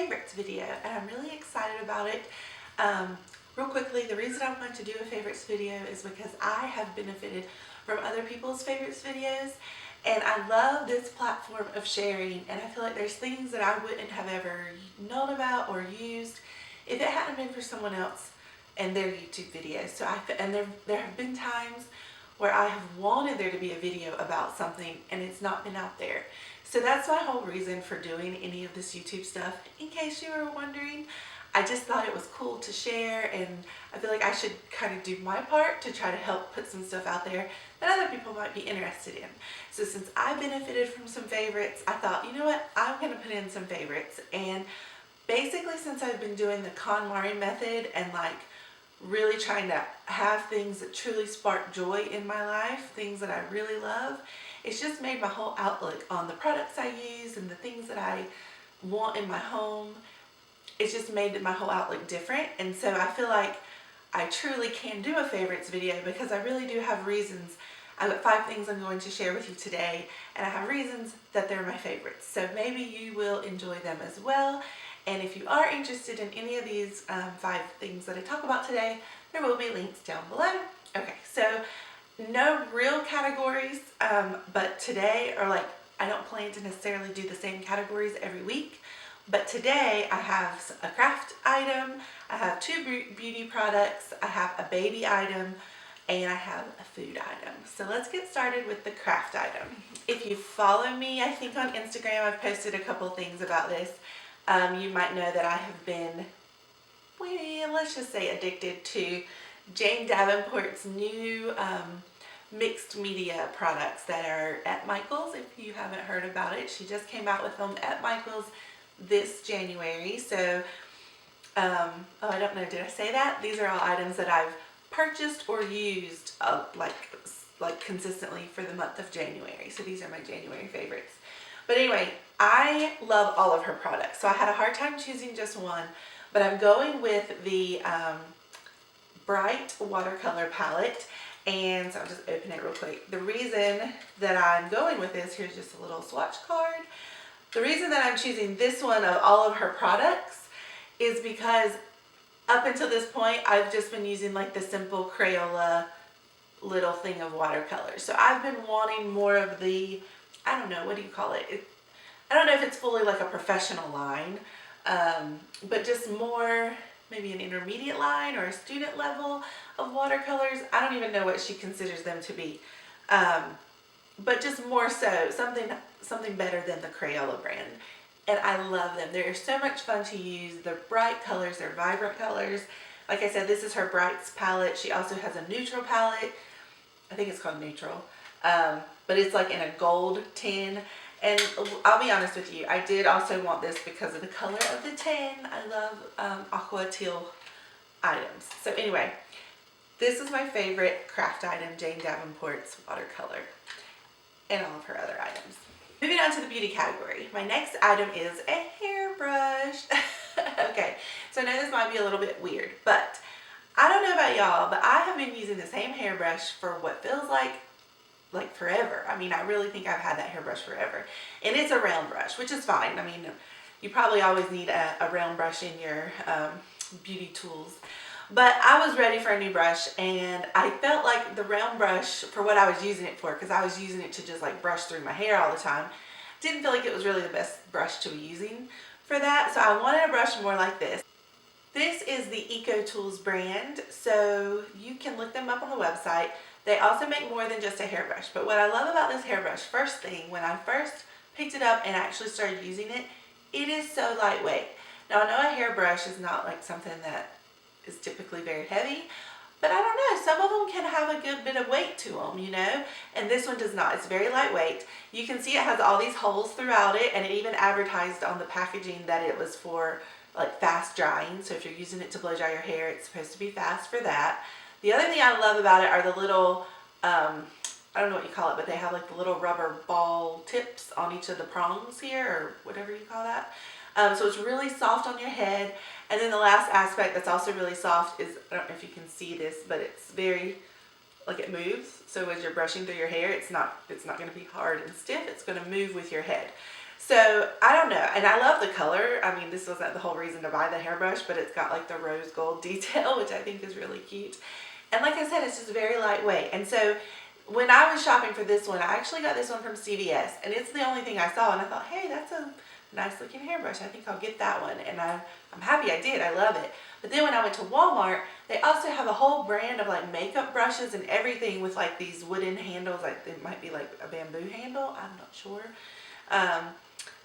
favorites video, and I'm really excited about it. Real quickly, the reason I wanted to do a favorites video is because I have benefited from other people's favorites videos, and I love this platform of sharing, and I feel like there's things that I wouldn't have ever known about or used if it hadn't been for someone else and their YouTube videos. So there have been times where I have wanted there to be a video about something and it's not been out there. So that's my whole reason for doing any of this YouTube stuff. In case you were wondering, I just thought it was cool to share, and I feel like I should kind of do my part to try to help put some stuff out there that other people might be interested in. So since I benefited from some favorites, I thought, you know what, I'm going to put in some favorites. And basically, since I've been doing the KonMari method and like really trying to have things that truly spark joy in my life, things that I really love, it's just made my whole outlook on the products I use and the things that I want in my home. It's just made my whole outlook different. And so I feel like I truly can do a favorites video because I really do have reasons. I've got 5 things I'm going to share with you today, and I have reasons that they're my favorites. So maybe you will enjoy them as well. And if you are interested in any of these 5 things that I talk about today, there will be links down below. Okay, so no real categories, but today, or like, I don't plan to necessarily do the same categories every week, but today I have a craft item, I have 2 beauty products, I have a baby item, and I have a food item. So let's get started with the craft item. If you follow me, I think on Instagram, I've posted a couple things about this. You might know that I have been, well, let's just say addicted to Jane Davenport's new mixed media products that are at Michael's. If you haven't heard about it, she just came out with them at Michael's this January. So, oh, I don't know, did I say that? These are all items that I've purchased or used like consistently for the month of January. So these are my January favorites. But anyway, I love all of her products. So I had a hard time choosing just one, but I'm going with the Bright Watercolor Palette. And so I'll just open it real quick. The reason that I'm going with this, here's just a little swatch card. The reason that I'm choosing this one of all of her products is because up until this point, I've just been using like the simple Crayola little thing of watercolor. So I've been wanting more of the, I don't know, what do you call it? I don't know if it's fully like a professional line, but just more maybe an intermediate line or a student level of watercolors. I don't even know what she considers them to be, but just more so something better than the Crayola brand. And I love them. They're so much fun to use. They're bright colors, they're vibrant colors. Like I said, this is her Brights palette. She also has a neutral palette. I think it's called Neutral. But it's like in a gold tin. And I'll be honest with you, I did also want this because of the color of the tin. I love aqua teal items. So anyway, this is my favorite craft item, Jane Davenport's watercolor, and all of her other items. Moving on to the beauty category. My next item is a hairbrush. Okay, so I know this might be a little bit weird, but I don't know about y'all, but I have been using the same hairbrush for what feels like forever. I mean, I really think I've had that hairbrush forever. And it's a round brush, which is fine. I mean, you probably always need a round brush in your beauty tools. But I was ready for a new brush, and I felt like the round brush, for what I was using it for, because I was using it to just like brush through my hair all the time, didn't feel like it was really the best brush to be using for that. So I wanted a brush more like this. This is the Ecotools brand, so you can look them up on the website. They also make more than just a hairbrush. But what I love about this hairbrush, first thing, when I first picked it up and actually started using it, it is so lightweight. Now I know a hairbrush is not like something that is typically very heavy, but I don't know, some of them can have a good bit of weight to them, you know, and this one does not. It's very lightweight. You can see it has all these holes throughout it, and it even advertised on the packaging that it was for like fast drying. So if you're using it to blow dry your hair, it's supposed to be fast for that. The other thing I love about it are the little, I don't know what you call it, but they have like the little rubber ball tips on each of the prongs here, or whatever you call that. So it's really soft on your head. And then the last aspect that's also really soft is, I don't know if you can see this, but it's very, like it moves. So as you're brushing through your hair, it's not going to be hard and stiff. It's going to move with your head. So I don't know, and I love the color. I mean, this wasn't the whole reason to buy the hairbrush, but it's got like the rose gold detail, which I think is really cute. And like I said, it's just very lightweight. And so when I was shopping for this one, I actually got this one from CVS, and it's the only thing I saw, and I thought, hey, that's a nice looking hairbrush. I think I'll get that one, and I'm happy I did. I love it. But then when I went to Walmart, they also have a whole brand of like makeup brushes and everything with like these wooden handles, like it might be like a bamboo handle, I'm not sure.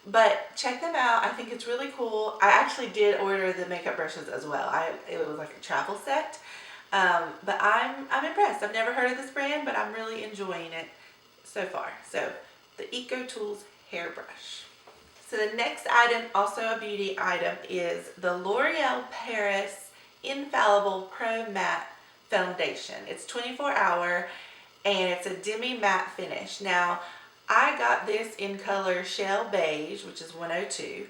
But check them out. I think it's really cool. I actually did order the makeup brushes as well. It was like a travel set. But I'm impressed. I've never heard of this brand, but I'm really enjoying it so far. So the Ecotools hairbrush. So the next item, also a beauty item, is the L'Oreal Paris Infallible Pro Matte Foundation. It's 24 hour and it's a demi matte finish. Now, I got this in color Shell Beige, which is 102.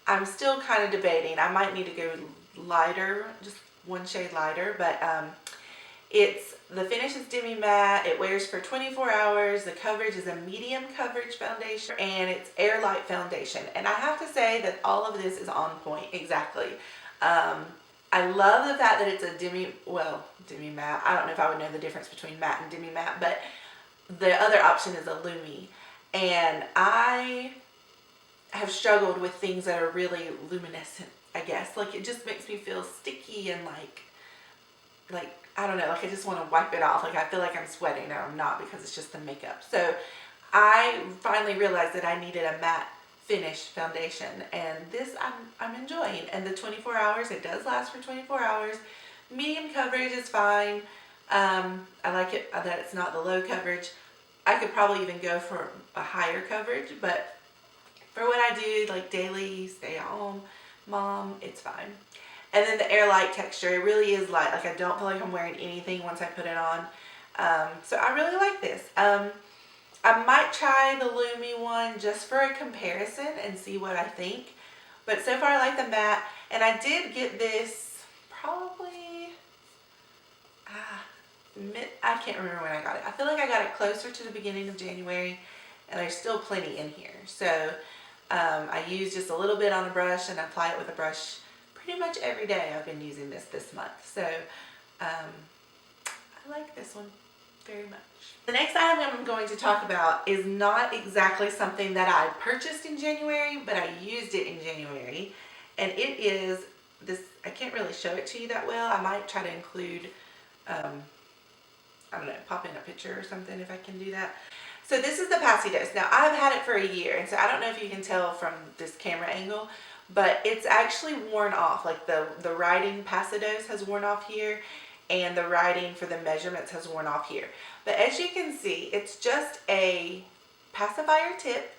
I'm still kind of debating. I might need to go lighter, just one shade lighter, but the finish is demi matte. It wears for 24 hours. The coverage is a medium coverage foundation, and it's air light foundation. And I have to say that all of this is on point, exactly. I love the fact that it's a demi matte. I don't know if I would know the difference between matte and demi matte, but the other option is a Lumi. And I have struggled with things that are really luminescent, I guess. Like, it just makes me feel sticky and like I don't know, like I just want to wipe it off. Like I feel like I'm sweating. No, I'm not, because it's just the makeup. So I finally realized that I needed a matte finish foundation, and this I'm enjoying. And the 24 hours, it does last for 24 hours. Medium coverage is fine. I like it that it's not the low coverage. I could probably even go for a higher coverage, but for what I do, like daily, stay at home, mom, it's fine. And then the air light texture, it really is light. Like I don't feel like I'm wearing anything once I put it on. So I really like this. I might try the Lumi one just for a comparison and see what I think. But so far I like the matte. And I did get this probably, I can't remember when I got it. I feel like I got it closer to the beginning of January, and there's still plenty in here. So I use just a little bit on a brush and apply it with a brush pretty much every day. I've been using this month. So I like this one very much. The next item I'm going to talk about is not exactly something that I purchased in January, but I used it in January. And it is this, I can't really show it to you that well. I might try to include, I don't know, pop in a picture or something if I can do that. So this is the Pacidose. Now I've had it for a year, and so I don't know if you can tell from this camera angle, but it's actually worn off. Like the writing Pacidose has worn off here, and the writing for the measurements has worn off here. But as you can see, it's just a pacifier tip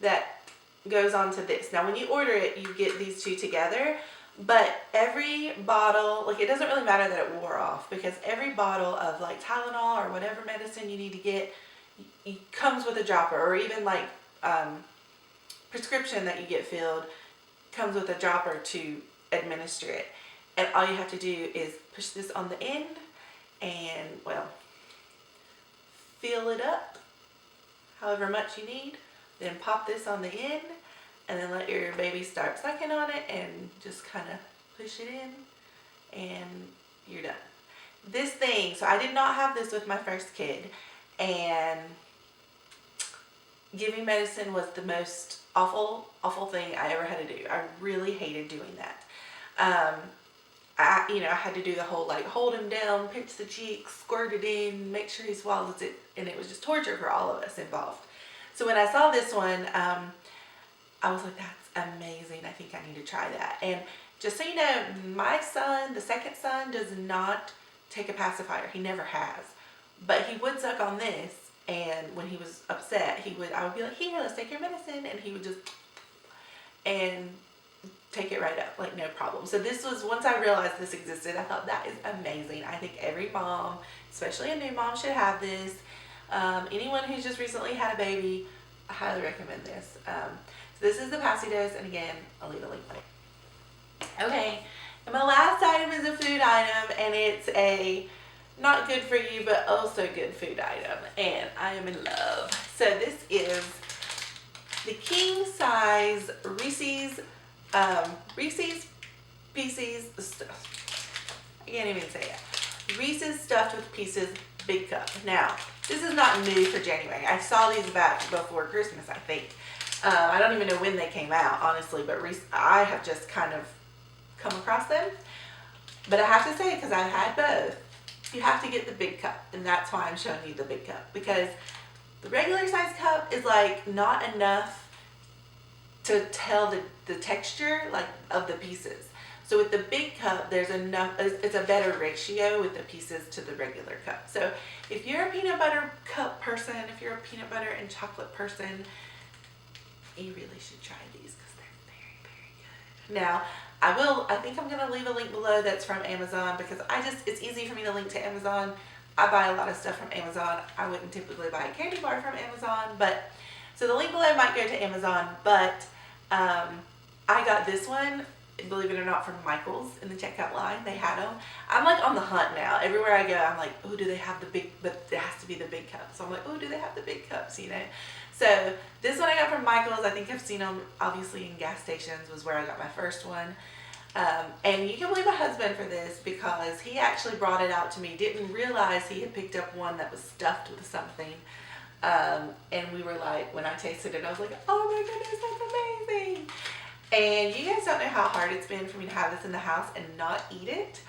that goes onto this. Now when you order it, you get these two together, but every bottle, like it doesn't really matter that it wore off, because every bottle of like Tylenol or whatever medicine you need to get, it comes with a dropper, or even like prescription that you get filled comes with a dropper to administer it. And all you have to do is push this on the end and, well, fill it up however much you need. Then pop this on the end and then let your baby start sucking on it and just kind of push it in and you're done. This thing, so I did not have this with my first kid, and giving medicine was the most awful thing I ever had to do. I really hated doing that. I had to do the whole like hold him down, pinch the cheeks, squirt it in, make sure he swallows it, and it was just torture for all of us involved. So when I saw this one, I was like, that's amazing. I think I need to try that. And just so you know, my son, the second son, does not take a pacifier. He never has. But he would suck on this, and when he was upset, I would be like, here, let's take your medicine, and he would just, and take it right up, like no problem. So this was, once I realized this existed, I thought that is amazing. I think every mom, especially a new mom, should have this. Anyone who's just recently had a baby, I highly recommend this. So this is the Pacidose, and again, I'll leave a link below. Okay, and my last item is a food item, and it's a not good for you, but also good food item, and I am in love. So this is the king size Reese's Pieces, I can't even say it. Reese's Stuffed with Pieces big cup. Now, this is not new for January. I saw these back before Christmas, I think. I don't even know when they came out, honestly, but I have just kind of come across them. But I have to say, because I've had both, you have to get the big cup, and that's why I'm showing you the big cup, because the regular size cup is like not enough to tell the texture like of the pieces. So with the big cup, there's enough, it's a better ratio with the pieces to the regular cup. So if you're a peanut butter cup person, if you're a peanut butter and chocolate person, you really should try these because they're very, very good. Now, I think I'm gonna leave a link below that's from Amazon, because it's easy for me to link to Amazon. I buy a lot of stuff from Amazon. I wouldn't typically buy a candy bar from Amazon, but, so the link below might go to Amazon, but I got this one, believe it or not, from Michael's in the checkout line. They had them. I'm like on the hunt now. Everywhere I go, I'm like, oh, do they have the big, but it has to be the big cups. So I'm like, oh, do they have the big cups, you know? So this one I got from Michael's. I think I've seen them obviously in gas stations, was where I got my first one. And you can blame my husband for this, because he actually brought it out to me. Didn't realize he had picked up one that was stuffed with something. And we were like, when I tasted it, I was like, oh my goodness, that's amazing. And you guys don't know how hard it's been for me to have this in the house and not eat it.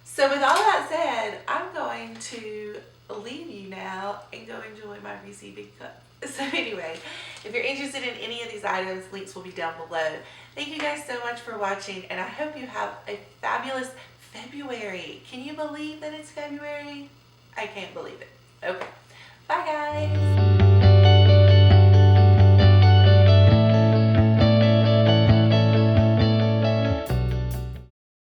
So with all that said, I'm going to leave you now and go enjoy my Reese Big Cup. So anyway, if you're interested in any of these items, links will be down below. Thank you guys so much for watching, and I hope you have a fabulous February. Can you believe that it's February? I can't believe it. Okay. Bye guys.